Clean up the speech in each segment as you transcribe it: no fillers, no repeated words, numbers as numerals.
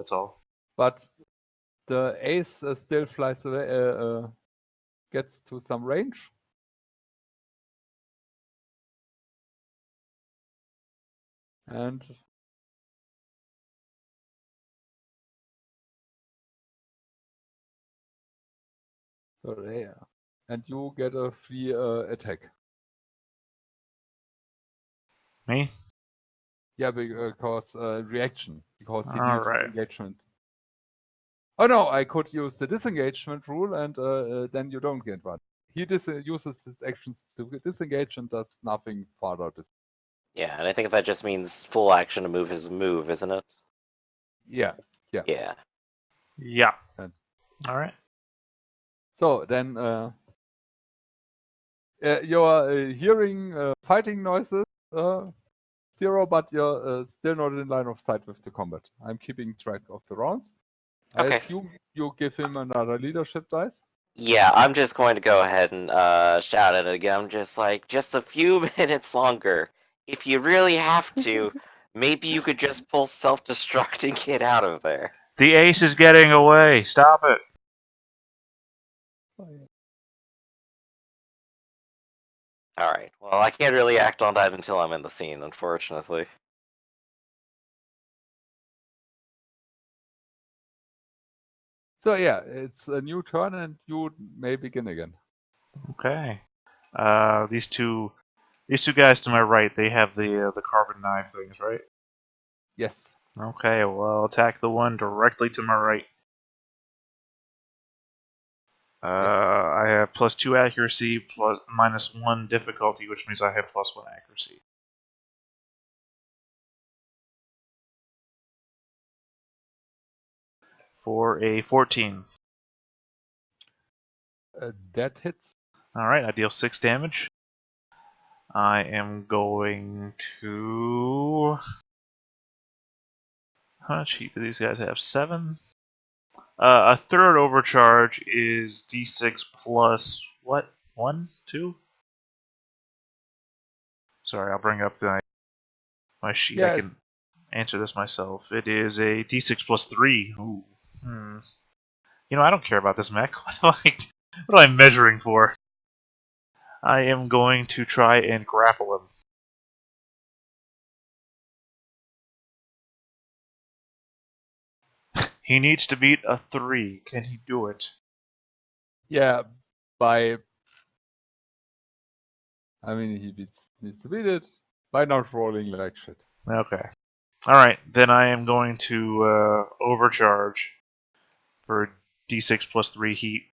that's all. But the ace still flies away, gets to some range. And so there. And you get a free attack. Me? Yeah, because reaction. Because he All leaves right. engagement. Oh no, I could use the disengagement rule, and then you don't get one. He uses his actions to disengage and does nothing further. Yeah, and I think that just means full action to move his move, isn't it? Yeah. Yeah. Yeah. And All right. so then you're hearing fighting noises, Zero, but you're still not in line of sight with the combat. I'm keeping track of the rounds. I Okay. assume you give him another leadership dice. Yeah, I'm just going to go ahead and shout at it again. I'm just like, just a few minutes longer. If you really have to, maybe you could just pull self-destruct and get out of there. The ace is getting away. Stop it. Oh, yeah. Alright, well, I can't really act on that until I'm in the scene, unfortunately. So yeah, it's a new turn and you may begin again. Okay. These two guys to my right, they have the carbon knife things, right? Yes. Okay, well, I'll attack the one directly to my right. I have +2 accuracy, -1 difficulty, which means I have +1 accuracy. For a 14. That hits. Alright, I deal 6 damage. I am going to... How much heat do these guys have? 7? A third overcharge is d6 plus what? 1? 2? Sorry, I'll bring up my sheet. Yeah, I can answer this myself. It is a d6 plus 3. Ooh. You know, I don't care about this mech. What am I measuring for? I am going to try and grapple him. He needs to beat a 3. Can he do it? Yeah, by... I mean, he needs to beat it by not rolling like shit. Okay. Alright, then I am going to overcharge for d6 plus 3 heat.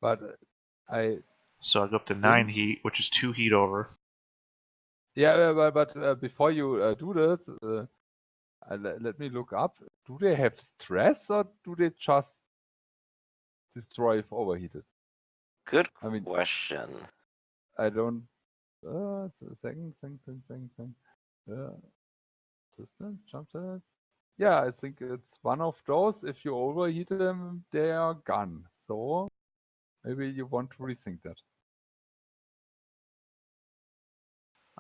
But So I go up to 9 heat, which is 2 heat over. Yeah, but before you do that, let me look up. Do they have stress or do they just destroy if overheated? Good I mean, question. I don't. Second. System, jump set. Yeah, I think it's one of those. If you overheat them, they are gone. So maybe you want to rethink that.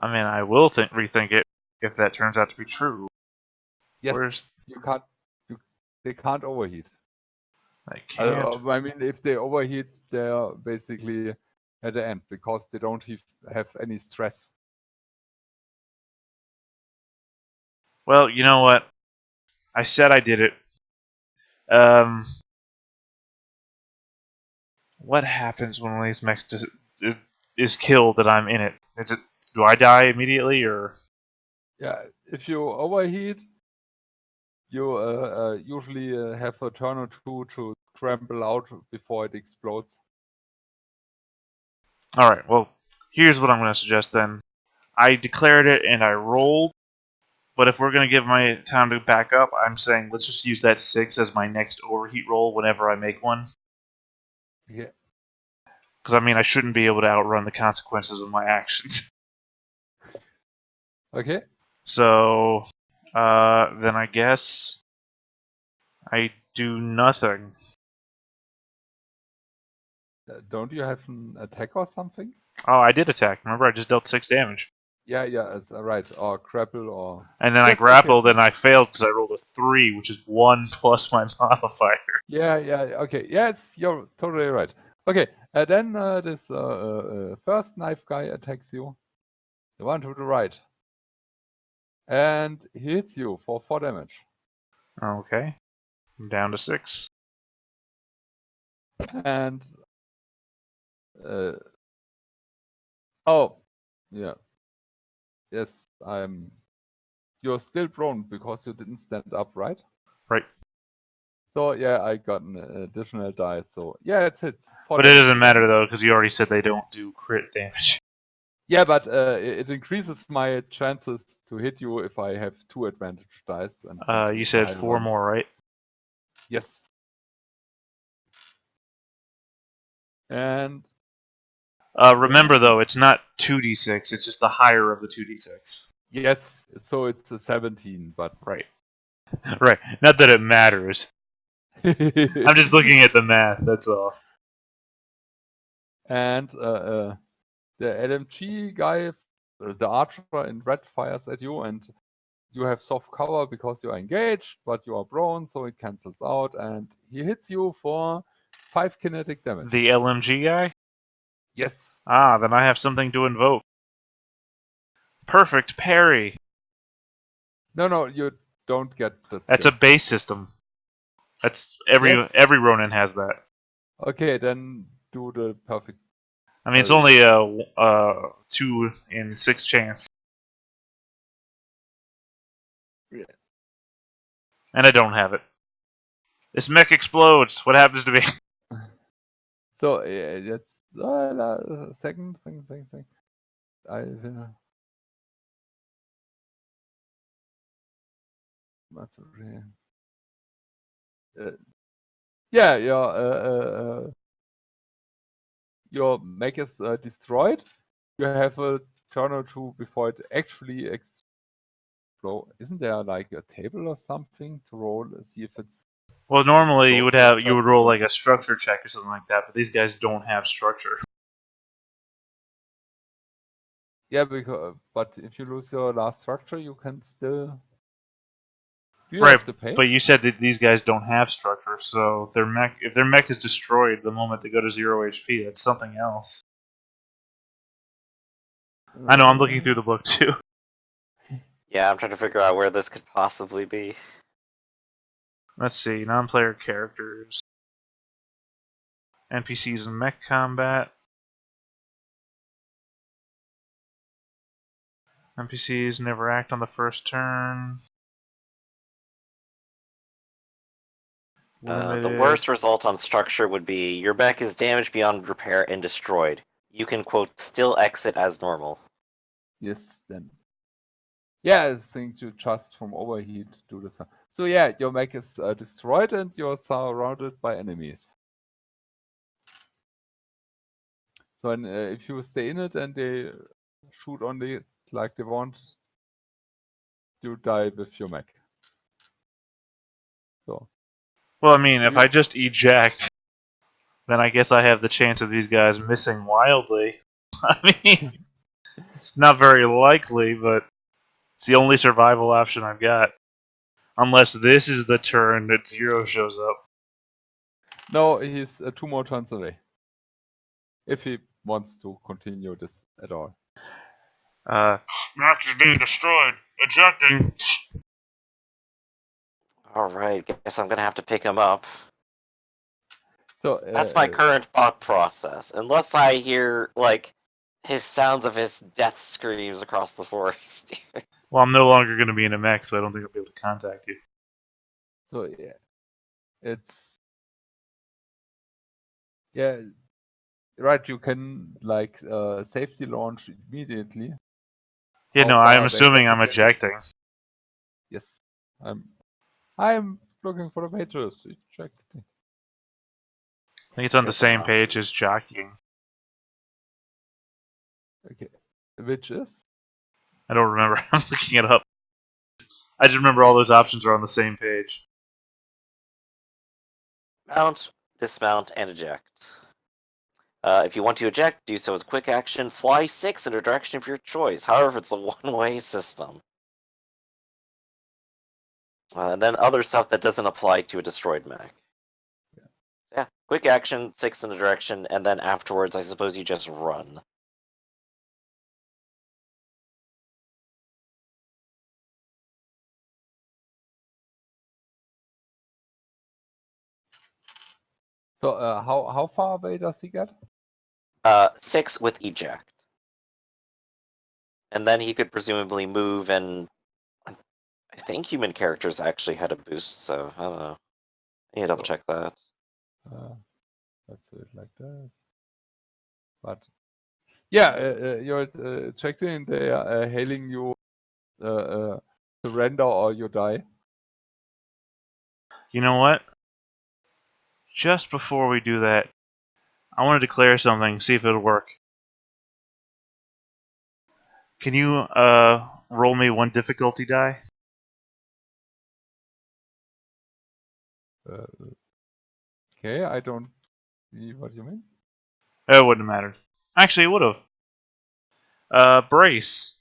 I mean, I will rethink it if that turns out to be true. Yes, you can't. They can't overheat. I can't. I mean, if they overheat, they're basically at the end because they don't have any stress. Well, you know what? I said I did it. What happens when one of these mechs is killed and I'm in it? Do I die immediately or? Yeah, if you overheat, you usually have a turn or two to scramble out before it explodes. Alright, well, here's what I'm going to suggest then. I declared it and I rolled, but if we're going to give my time to back up, I'm saying let's just use that 6 as my next overheat roll whenever I make one. Yeah. Because, I mean, I shouldn't be able to outrun the consequences of my actions. Okay. So, then I guess I do nothing. Don't you have an attack or something? Oh, I did attack. Remember, I just dealt 6 damage. Yeah, that's right. Or grapple or. And then I Yes, okay. grappled and I failed because I rolled a 3, which is 1 plus my modifier. Yeah, okay. Yes, you're totally right. Okay, then this first knife guy attacks you. The one to the right. And he hits you for 4 damage. Okay. I'm down to 6. And oh, yeah. Yes, you're still prone because you didn't stand up, right? Right. So yeah, I got an additional die. So yeah, it hits. 4 But it damage doesn't again. matter though, because you already said they don't do crit damage. Yeah, but it increases my chances to hit you if I have 2 advantage dice. And You said pile 4 one. more, right? Yes. And remember though, it's not 2d6, it's just the higher of the 2d6. yes, so it's a 17, but Right. Right. Not that it matters. I'm just looking at the math, that's all. And the LMG guy, the archer in red, fires at you, and you have soft cover because you are engaged, but you are prone, so it cancels out, and he hits you for 5 kinetic damage. The LMG guy? Yes. Ah, then I have something to invoke. Perfect parry. No, you don't get that. That's a skill. base system. That's every Ronin has that. Okay, then do the perfect. I mean, it's only a 2 in 6 chance. Yeah. And I don't have it. This mech explodes. What happens to me? So jetzt second. I what's yeah, your mech is destroyed. You have a turn or two before it actually explode. Isn't there like a table or something to roll? See if it's. Well, normally you would roll just like a structure check or something like that, but these guys don't have structure. Yeah, but if you lose your last structure, you can still. Do you Right, have to pay? but you said that these guys don't have structure, so if their mech is destroyed the moment they go to 0 HP, that's something else. I know, I'm looking through the book too. Yeah, I'm trying to figure out where this could possibly be. Let's see, non-player characters. NPCs in mech combat. NPCs never act on the first turn. The worst result on structure would be your mech is damaged beyond repair and destroyed. You can, quote, still exit as normal. Yes, then. Yeah, I think you just from overheat do this. So yeah, your mech is destroyed and you're surrounded by enemies. So if you stay in it and they shoot on it like they want, you die with your mech. So. Well, I mean, if I just eject, then I guess I have the chance of these guys missing wildly. I mean, it's not very likely, but it's the only survival option I've got. Unless this is the turn that Zero shows up. No, he's 2 more turns away. If he wants to continue this at all. Max is being destroyed. Ejecting. Alright, guess I'm gonna have to pick him up. So That's my current thought process. Unless I hear, like, his sounds of his death screams across the forest. Well, I'm no longer going to be in a mech, so I don't think I'll be able to contact you. So yeah, it's right. You can like safety launch immediately. Yeah, no, I'm assuming I'm ejecting. Yes, I'm looking for the pages. Ejecting. I think it's on the same page as jockeying. Okay, which is? I don't remember. I'm looking it up. I just remember all those options are on the same page. Mount, dismount, and eject. If you want to eject, do so as a quick action. Fly 6 in a direction of your choice. However, it's a one-way system. And then other stuff that doesn't apply to a destroyed mech. Yeah. So yeah, quick action, 6 in a direction, and then afterwards, I suppose you just run. So how far away does he get? 6 with eject. And then he could presumably move, and I think human characters actually had a boost, so I don't know. I need to double check that. Let's do it like this. But yeah, you're checking. They are hailing you. Surrender or you die. You know what? Just before we do that, I want to declare something, see if it'll work. Can you roll me one difficulty die? Okay, I don't see what you mean. It wouldn't have mattered. Actually, it would have. Brace.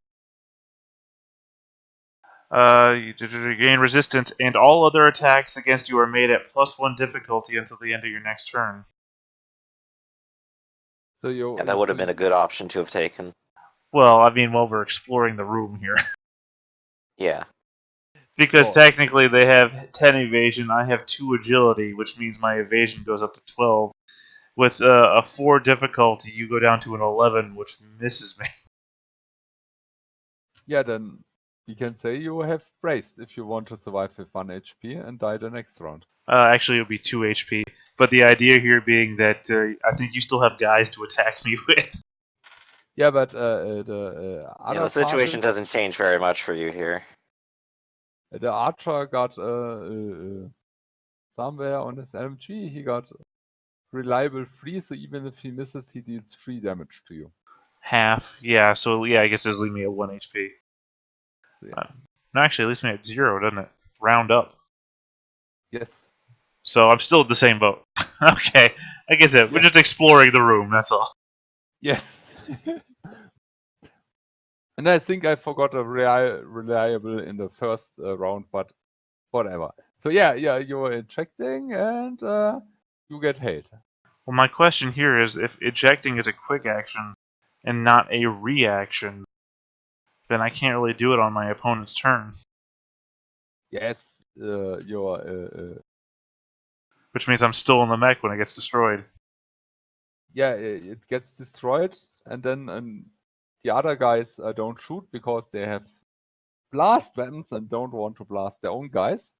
You gain resistance, and all other attacks against you are made at +1 difficulty until the end of your next turn. So you. Yeah, that would have been a good option to have taken. Well, I mean, while we're exploring the room here. Yeah. Because Oh. technically they have 10 evasion, I have 2 agility, which means my evasion goes up to 12. With a 4 difficulty, you go down to an 11, which misses me. Yeah, then we can say you have braced if you want to survive with 1 HP and die the next round. Actually, it would be 2 HP. But the idea here being that I think you still have guys to attack me with. Yeah, but the other Yeah, the situation target, doesn't change very much for you here. the archer got somewhere on his LMG. He got reliable 3, so even if he misses, he deals 3 damage to you. Half. Yeah, so yeah, I guess just leave me at 1 HP. So yeah. No, actually, it leaves me at 0, doesn't it? Round up. Yes. So I'm still at the same boat. Okay, like I said, we're Yeah. just exploring the room, that's all. Yes. And I think I forgot a reliable in the first round, but whatever. So yeah, you're ejecting and you get hit. Well, my question here is, if ejecting is a quick action and not a reaction, then I can't really do it on my opponent's turn. Yes, you're Which means I'm still in the mech when it gets destroyed. yeah, it gets destroyed, and then the other guys don't shoot because they have blast weapons and don't want to blast their own guys.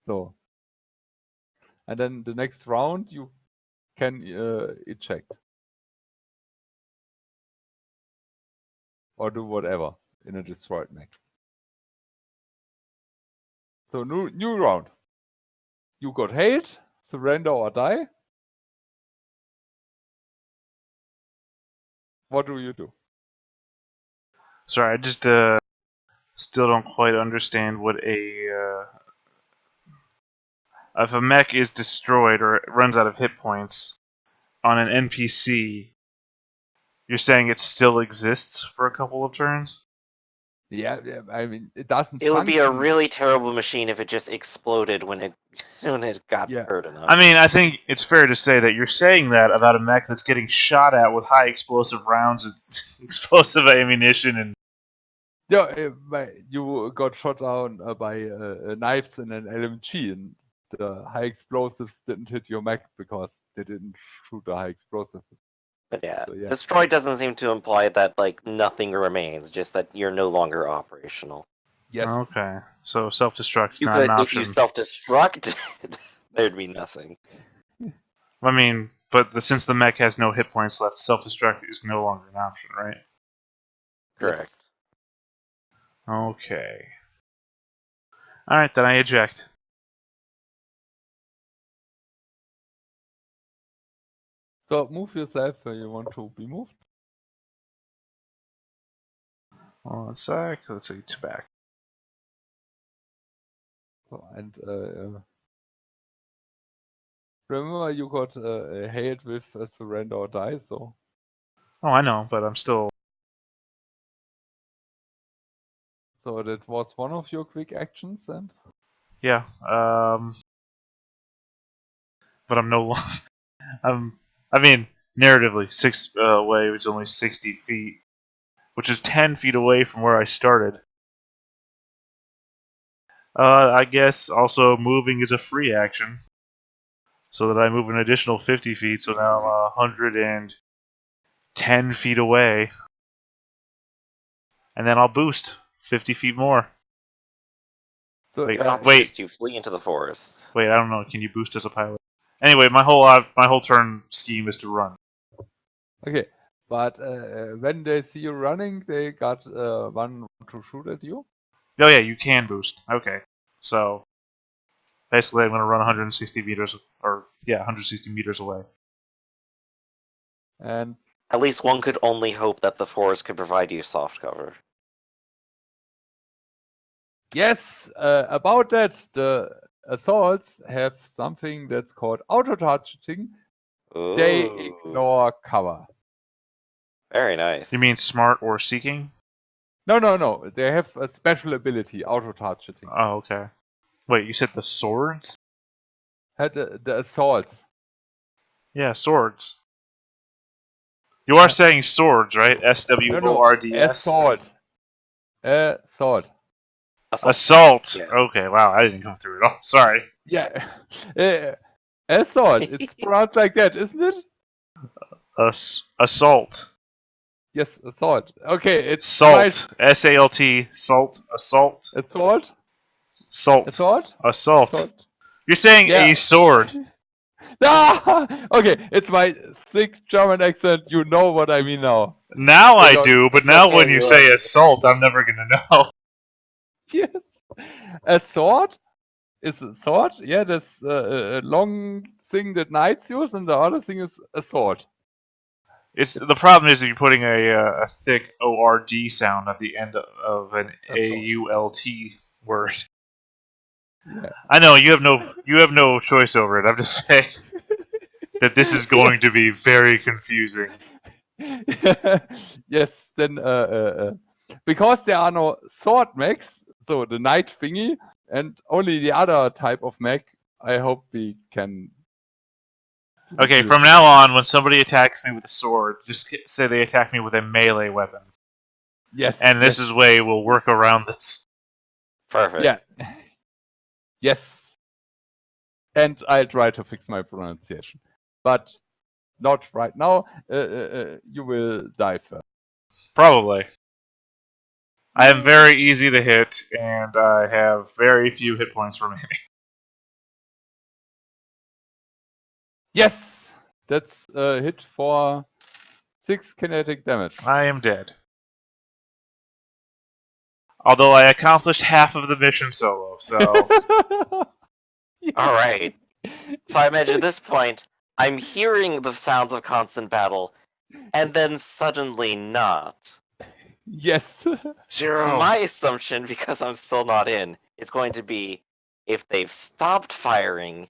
So, and then the next round you can eject or do whatever in a destroyed mech. So new round. You got hate, surrender or die. What do you do? Sorry, I just still don't quite understand what a... if a mech is destroyed or it runs out of hit points on an NPC, you're saying it still exists for a couple of turns? Yeah, I mean it doesn't. It would be a function. really terrible machine if it just exploded when it when it got Yeah. hurt enough. I mean, I think it's fair to say that you're saying that about a mech that's getting shot at with high explosive rounds and explosive ammunition and... Yeah, you got shot down by knives in an LMG, and the high explosives didn't hit your mech because they didn't shoot a high explosive. But yeah, So, yeah. destroy doesn't seem to imply that like nothing remains, just that you're no longer operational. Yes. Okay, so self-destruct You not could, an if you option. self-destruct, there'd be nothing. I mean, but since the mech has no hit points left, self-destruct is no longer an option, right? Correct. Okay. Alright, then I eject. So move yourself where you want to be moved. One sec, let's see, to back. So, and Remember, you got hit with surrender or die, so Oh, I know, but I'm still. that was one of your quick actions, and Yeah. But I'm no. I mean, narratively, 6 away was only 60 feet, which is 10 feet away from where I started. I guess also moving is a free action, so that I move an additional 50 feet. So now I'm 110 feet away, and then I'll boost 50 feet more. so Wait, Your option wait. is to flee into the forest. Wait, I don't know. Can you boost as a pilot? Anyway, my whole turn scheme is to run. okay. But when they see you running, they got one to shoot at you. Oh yeah, you can boost. Okay, so basically I'm going to run 160 meters, or yeah, 160 meters away. And At least one could only hope that the forest could provide you soft cover. yes, about that, the assaults have something that's called auto-targeting. They Ooh, ignore cover. very nice. You mean smart or seeking? No. They have a special ability, auto-targeting. Oh, okay. Wait, you said the swords? Had the assaults. Yeah, swords. You are saying swords, right? No, SWORDS? assault. Assault. Assault. Yeah. Okay, wow, I didn't come through at all. Sorry. Yeah. Assault. It's pronounced like that, isn't it? Assault. Yes, assault. Okay, it's Salt. S-A-L-T. Salt. Assault. assault. Salt. Assault. Assault. Assault. You're saying Yeah. a sword. Ah! Okay, it's my thick German accent. You know what I mean now. Now I Because- do, but It's now okay, when you you say are- assault, I'm never gonna know. Yes. A sword is a sword. Yeah, there's a long thing that knights use, and the other thing is a sword. It's the problem is that you're putting a thick ORD sound at the end of an AULT word. Yeah. I know you have no choice over it. I'm just saying that this is going to be very confusing. Yes, then because there are no sword mechs, so the knight thingy, and only the other type of mech, I hope we can. Okay, from now on, when somebody attacks me with a sword, just say they attack me with a melee weapon, Yes. and this is way we'll work around this. Perfect. Yeah. Yes. And I'll try to fix my pronunciation, but not right now. You will die first. Probably. I am very easy to hit, and I have very few hit points remaining. Yes, that's a hit for 6 kinetic damage. I am dead. Although I accomplished half of the mission solo, so All right. So I imagine at this point, I'm hearing the sounds of constant battle, and then suddenly not. Yes. Zero. My assumption, because I'm still not in, is going to be if they've stopped firing,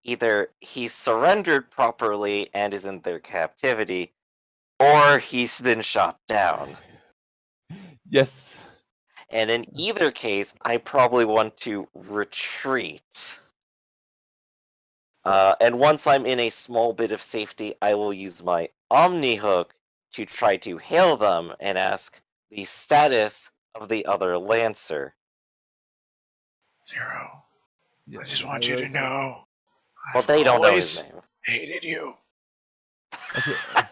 either he's surrendered properly and is in their captivity, or he's been shot down. Yes. And in either case, I probably want to retreat. And once I'm in a small bit of safety, I will use my Omni Hook to try to hail them and ask the status of the other Lancer. Zero. Yeah, I just want you to know. Well, they don't know his name. Hated you. Okay.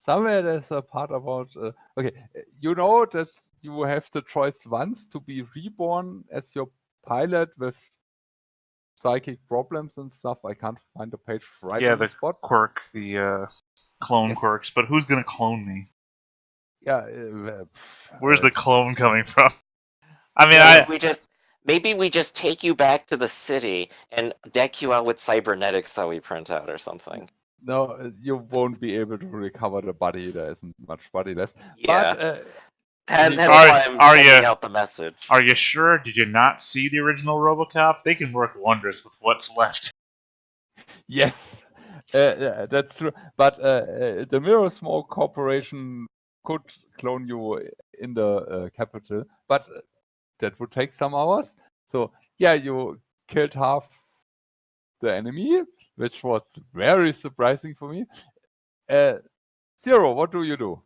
Somewhere there's a part about. Okay, you know that you have the choice once to be reborn as your pilot with psychic problems and stuff. I can't find the page right Yeah, on the the spot. quirk, the clone Yes. quirks. But who's gonna clone me? Yeah. Where's the clone coming from? I mean, Yeah, Maybe we just take you back to the city and deck you out with cybernetics that we print out or something. No, you won't be able to recover the body. There isn't much body left. Yeah. But That's Are- why I'm are sending ya- out the message. Are you sure? Did you not see the original RoboCop? They can work wonders with what's left. Yes, that's true. But the Mirror Smoke Corporation could clone you in the capital, but that would take some hours. So yeah, you killed half the enemy, which was very surprising for me. Zero, what do? You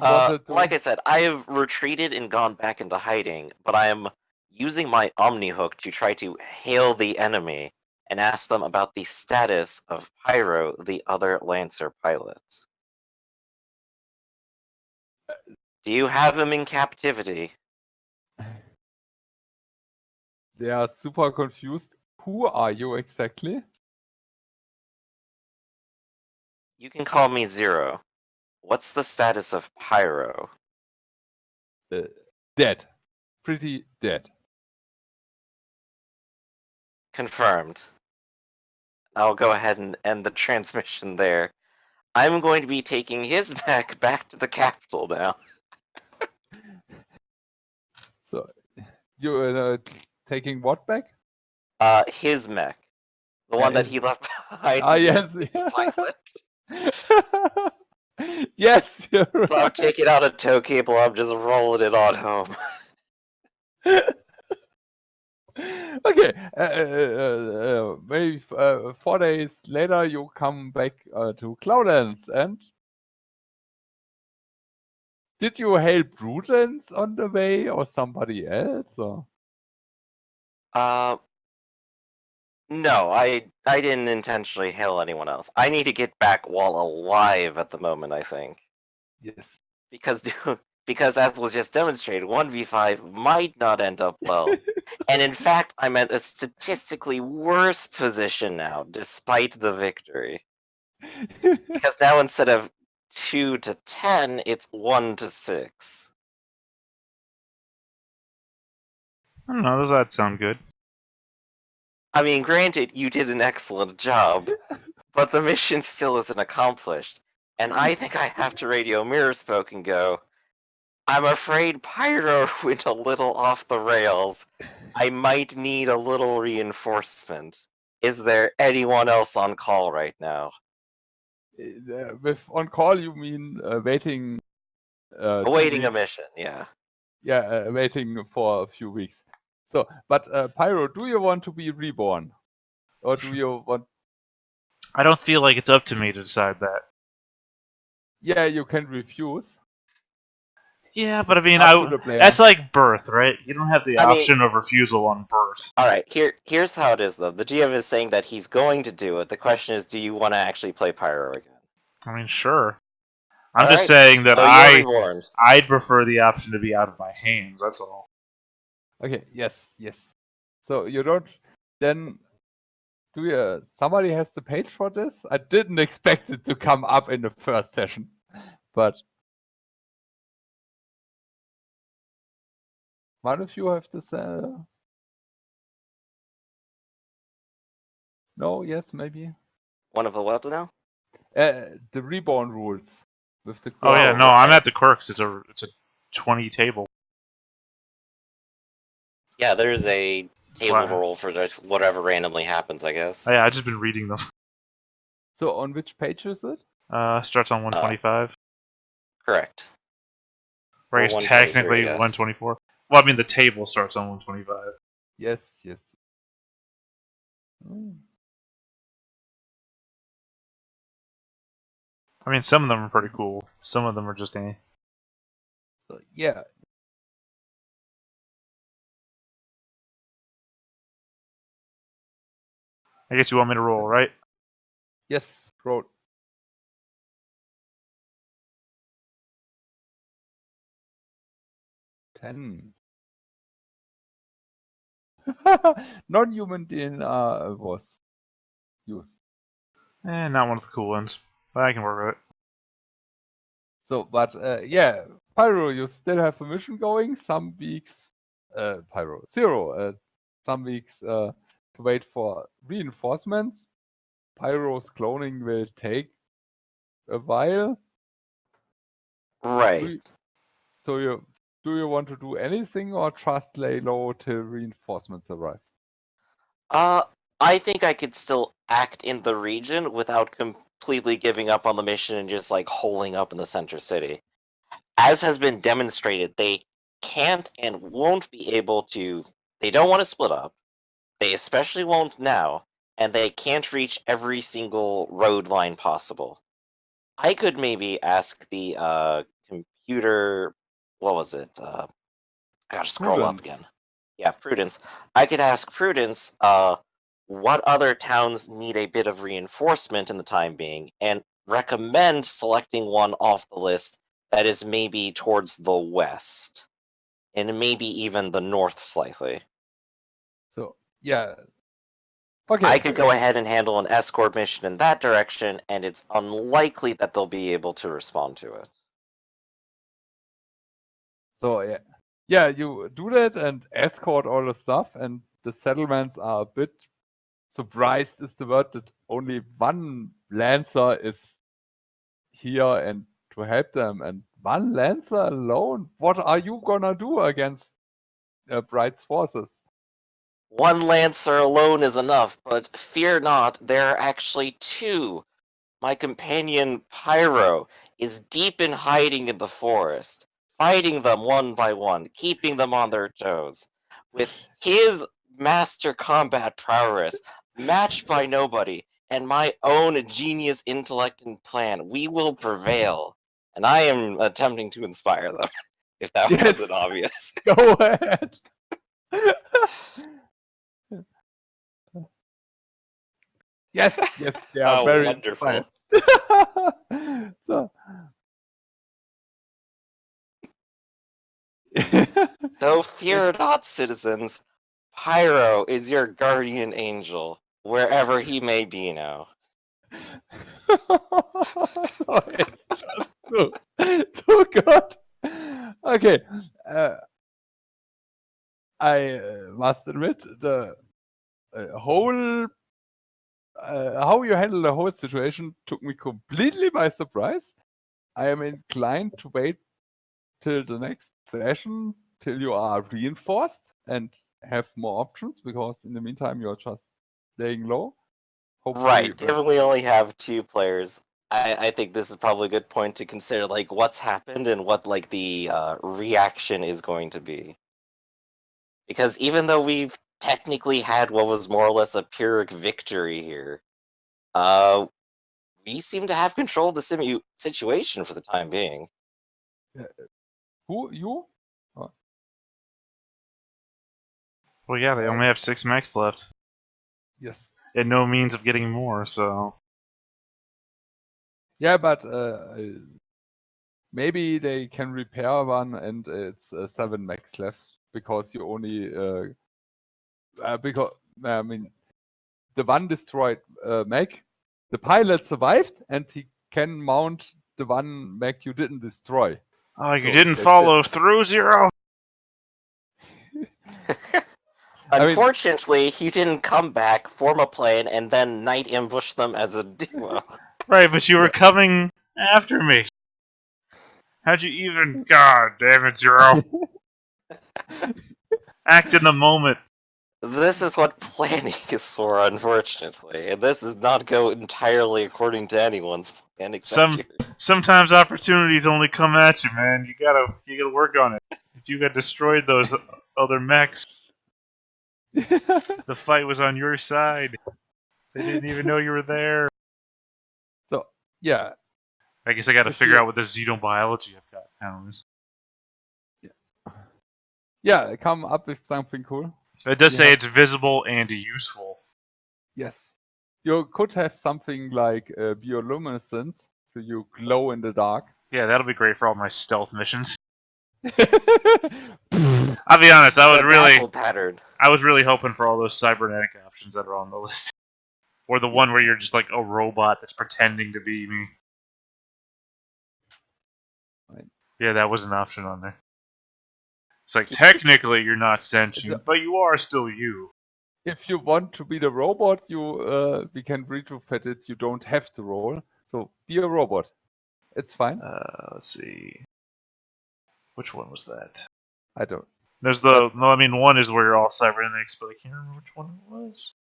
wanted to? Like I said, I have retreated and gone back into hiding, but I am using my Omni Hook to try to hail the enemy and ask them about the status of Pyro, the other Lancer pilots. Do you have him in captivity? They are super confused. Who are you exactly? You can call me Zero. What's the status of Pyro? Dead. Pretty dead. Confirmed. I'll go ahead and end the transmission there. I'm going to be taking his mech back to the capital now. So, you taking what back? His mech. The Yeah, one that his- he left behind. Ah, in yes. the pilot. Yes, you're So I'm right. taking out a tow cable, I'm just rolling it on home. Okay, maybe 4 days later you come back to Cloudlands, and did you hail Prudence on the way or somebody else? Or? No, I didn't intentionally hail anyone else. I need to get back while alive at the moment, I think. Yes. Because as was just demonstrated, 1v5 might not end up well. And in fact, I'm at a statistically worse position now, despite the victory. Because now instead of 2 to 10, it's 1 to 6. I don't know. Does that sound good? I mean, granted, you did an excellent job, but the mission still isn't accomplished. And I think I have to radio Mirror Spoke and go, I'm afraid Pyro went a little off the rails. I might need a little reinforcement. Is there anyone else on call right now? With on call, you mean waiting? Awaiting a mission, yeah. Yeah, waiting for a few weeks. So, but Pyro, do you want to be reborn, or do you want? I don't feel like it's up to me to decide that. Yeah, you can refuse. Yeah, but I mean, Up to the player. that's like birth, right? You don't have the I mean- option of refusal on birth. Alright, here's how it is though. The GM is saying that he's going to do it. The question is, do you want to actually play Pyro again? I mean, sure. I'm All just right, saying that So you're reborn. I'd prefer the option to be out of my hands. That's all. Okay. Yes. So you don't. Then do you? Somebody has the page for this. I didn't expect it to come up in the first session, but one of you have this. No. Yes. Maybe. One of the what now? The reborn rules with the. Oh yeah, Oh, no, I'm right. at the quirks. It's a 20 table. Yeah, there's a table Wow. roll for just whatever randomly happens, I guess. Oh, yeah, I've just been reading them. So on which page is it? Starts on 125. Correct. Or I or guess 123, I technically guess. 124. Well, I mean, the table starts on 125. Yes. Oh. I mean, some of them are pretty cool. Some of them are just eh. So, yeah. I guess you want me to roll, right? Yes. Roll. $10. Non-human DNA was used. Not one of the cool ones. But I can work with it. So, but yeah, Pyro, you still have a mission going. Some weeks, Pyro Zero. Some weeks to wait for reinforcements. Pyro's cloning will take a while. Right. So do you want to do anything or just lay low till reinforcements arrive? I think I could still act in the region without completely giving up on the mission and just like holing up in the center city. As has been demonstrated, they can't and won't be able to. They don't want to split up. They especially won't now, and they can't reach every single road line possible. I could maybe ask the computer. What was it? I gotta scroll up Prudence. again. Yeah, Prudence. I could ask Prudence what other towns need a bit of reinforcement in the time being, and recommend selecting one off the list that is maybe towards the west, and maybe even the north slightly. So yeah. Okay. I could go ahead and handle an escort mission in that direction, and it's unlikely that they'll be able to respond to it. So yeah, you do that and escort all the stuff, and the settlements are a bit surprised is the word that only one Lancer is here and to help them, and one Lancer alone. What are you gonna do against Bright's forces? One Lancer alone is enough, but fear not, there are actually two. My companion Pyro is deep in hiding in the forest, fighting them one by one, keeping them on their toes. With his master combat prowess, matched by nobody, and my own genius intellect and plan, we will prevail. And I am attempting to inspire them, if that Yes. wasn't obvious. Go ahead. Yes, they are Oh, very wonderful. inspired. So. So fear not, citizens. Pyro is your guardian angel, wherever he may be now. So it's just too good. Okay. I must admit the whole how you handle the whole situation took me completely by surprise. I am inclined to wait till the next session till you are reinforced and have more options, because in the meantime you're just laying low. Hopefully, Right, given we only have 2 players, I think this is probably a good point to consider, like, what's happened and what, like, the reaction is going to be. Because even though we've technically had what was more or less a Pyrrhic victory here, we seem to have control of the situation for the time being. who you? Well, yeah, they only have 6 mechs left, Yes. and no means of getting more. So Yeah, but maybe they can repair one, and it's 7 max left, because you only because I mean the one destroyed mech, the pilot survived, and he can mount the one mech you didn't destroy. oh, you So didn't that's follow through, Zero. Unfortunately, he didn't come back, form a plan, and then night ambush them as a duo. Right, but you were Yeah. coming after me. How'd you even? God damn it, Zero. Act in the moment. This is what planning is for, unfortunately, and this does not go entirely according to anyone's plan except yours. Sometimes opportunities only come at you, man. You gotta work on it. If you got destroyed those other mechs, the fight was on your side. They didn't even know you were there. So yeah, I guess I gotta If figure you- out what this xenobiology I've got now is. yeah, come up with something cool. It does You say have- it's visible and useful. Yes, you could have something like bioluminescence, so you glow in the dark. Yeah, that'll be great for all my stealth missions. I'll be honest, I was really hoping for all those cybernetic options that are on the list. Or the one where you're just like a robot that's pretending to be me. Right. Yeah, that was an option on there. It's like, technically you're not sentient, but you are still you. If you want to be the robot, you we can retrofit it. You don't have to roll, so be a robot. It's fine. Let's see. Which one was that? I don't. There's the... No, I mean, one is where you're all cybernetics, but I can't remember which one it was.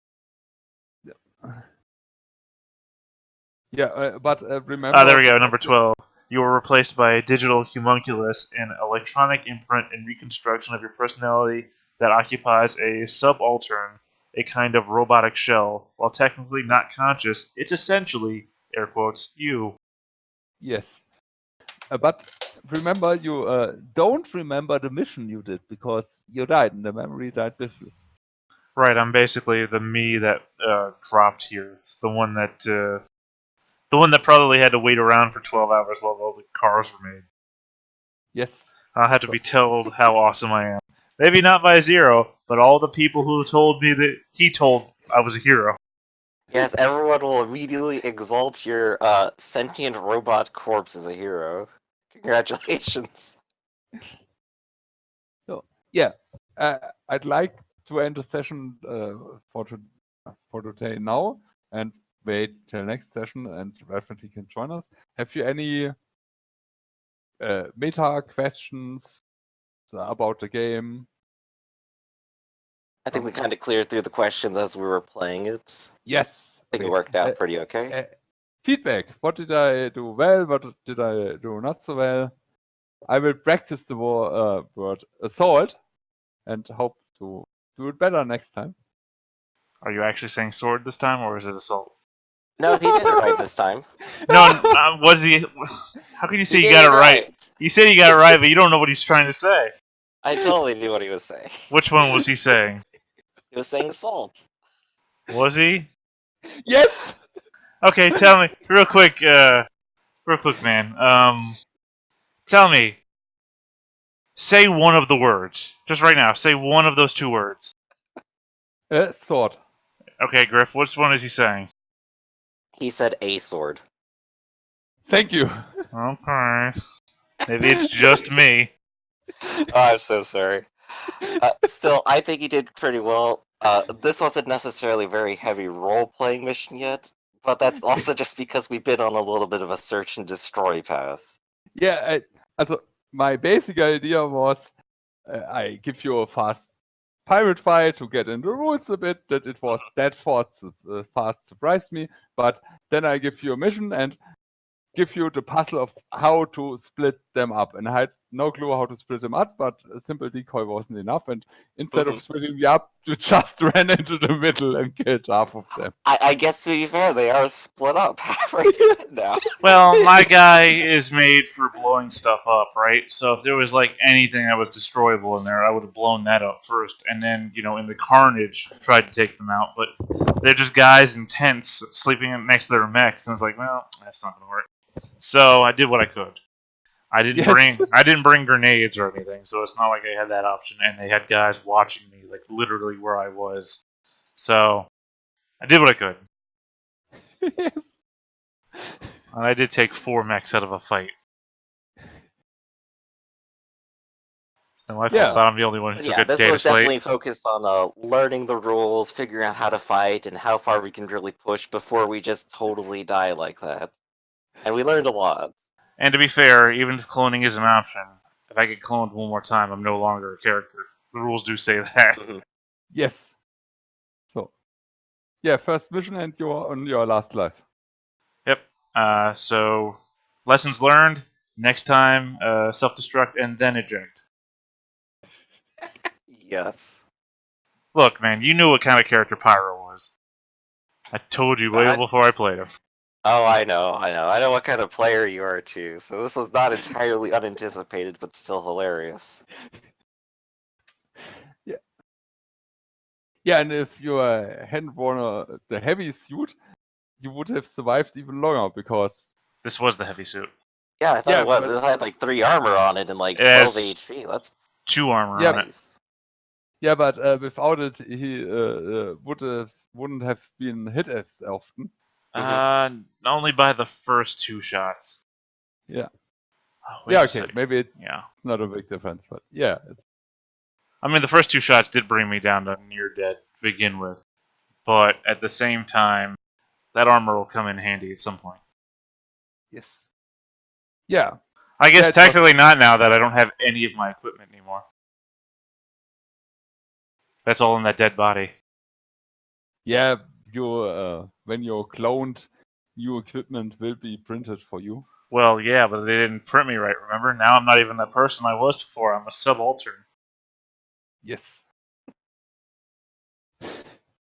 Yeah, but remember. Ah, there we go, number because 12. You were replaced by a digital homunculus, an electronic imprint and reconstruction of your personality that occupies a subaltern, a kind of robotic shell. While technically not conscious, it's essentially, air quotes, you. Yes. But remember, you don't remember the mission you did because you died and the memory died with you. Right, I'm basically the me that dropped here. The one that probably had to wait around for 12 hours while all the cars were made. Yes. I'll have to be told how awesome I am. Maybe not by Zero, but all the people who told me that he told I was a hero. Yes, everyone will immediately exalt your sentient robot corpse as a hero. Congratulations. So, yeah. I'd like to end the session for today now and wait till next session and Ralph can join us. Have you any meta questions about the game? I think we kind of cleared through the questions as we were playing it. Yes. I think it Okay. worked out pretty okay. Feedback. What did I do well? What did I do not so well? I will practice the word assault and hope to do it better next time. Are you actually saying sword this time, or is it assault? No, he did it right this time. No, was he? How can you say He you did got it it right? He said he got it right, but you don't know what he's trying to say. I totally knew what he was saying. Which one was he saying? He was saying assault. Was he? Yes. Okay, tell me real quick, man. Tell me. Say one of the words. Just right now. Say one of those two words. Sword. Okay, Griff. Which one is he saying? He said a sword. Thank you. Okay. Maybe it's just me. Oh, I'm so sorry. Still, I think he did pretty well. This wasn't necessarily a very heavy role-playing mission yet, but that's also just because we've been on a little bit of a search and destroy path. Yeah. Also, my basic idea was I give you a fast pirate fight to get in the rules a bit. That it was that fast surprised me. But then I give you a mission and give you the puzzle of how to split them up. And I had no clue how to split them up, but a simple decoy wasn't enough. And instead of splitting them up, you just ran into the middle and killed half of them. I guess to be fair, they are split up halfway now. Well, my guy is made for blowing stuff up, right? So if there was like anything that was destroyable in there, I would have blown that up first, and then in the carnage tried to take them out. But they're just guys in tents sleeping next to their mechs, and it's like, well, that's not gonna work. So I did what I could. I didn't bring grenades or anything, so it's not like I had that option. And they had guys watching me, like literally where I was. So I did what I could. And I did take 4 mechs out of a fight. It's not my fault that I'm the only one who took a This data was slate. definitely focused on learning the rules, figuring out how to fight, and how far we can really push before we just totally die like that. And we learned a lot. And to be fair, even if cloning is an option, if I get cloned one more time, I'm no longer a character. The rules do say that. Yes. So, yeah, first mission and you're on your last life. Yep. So, lessons learned. Next time, self-destruct and then eject. Yes. Look, man, you knew what kind of character Pyro was. I told you way before I played him. Oh, I know. I know what kind of player you are too. So this was not entirely unanticipated, but still hilarious. Yeah. Yeah, and if you hadn't worn the heavy suit, you would have survived even longer because This was the heavy suit. Yeah, I thought it was. It had like 3 armor on it and like 12 HP. That's 2 armor Yeah, on it. nice. yeah, but without it, he wouldn't have been hit as often. Only by the first 2 shots. Yeah. Oh, wait Yeah, a okay, second. maybe it's Yeah. not a big difference, but yeah. I mean, the first 2 shots did bring me down to near dead to begin with. But at the same time, that armor will come in handy at some point. Yes. Yeah. I guess Yeah, it technically not now that I don't have any of my equipment anymore. That's all in that dead body. Yeah, you when you're cloned, new equipment will be printed for you. Well, yeah, but they didn't print me right, remember? Now I'm not even the person I was before. I'm a subaltern. Yes.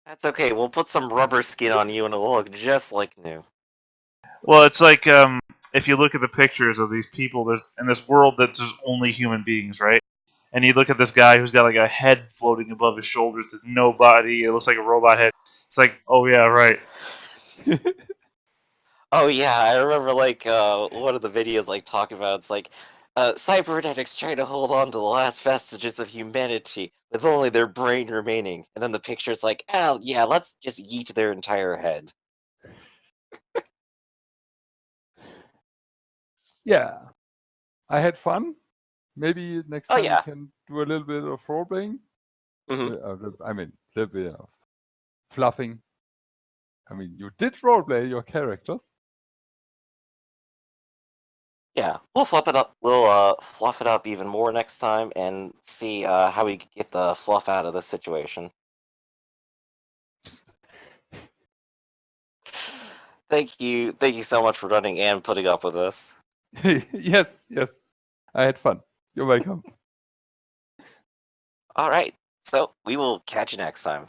That's okay. We'll put some rubber skin on you and it'll look just like new. Well, it's like if you look at the pictures of these people, there's in this world that's just only human beings, right? And you look at this guy who's got like a head floating above his shoulders with no body. It looks like a robot head. It's like, oh yeah, right. Oh yeah, I remember like one of the videos like talking about it's like cybernetics trying to hold on to the last vestiges of humanity with only their brain remaining, and then the picture's like, oh yeah, let's just yeet their entire head. Yeah. I had fun. Maybe next Oh time yeah. we can do a little bit of role playing. Mhm. I mean, a little bit of fluffing. I mean, you did roleplay your characters. Yeah, we'll fluff it up. We'll fluff it up even more next time and see how we can get the fluff out of this situation. Thank you so much for running and putting up with this. Yes, yes. I had fun. You're welcome. All right, so we will catch you next time.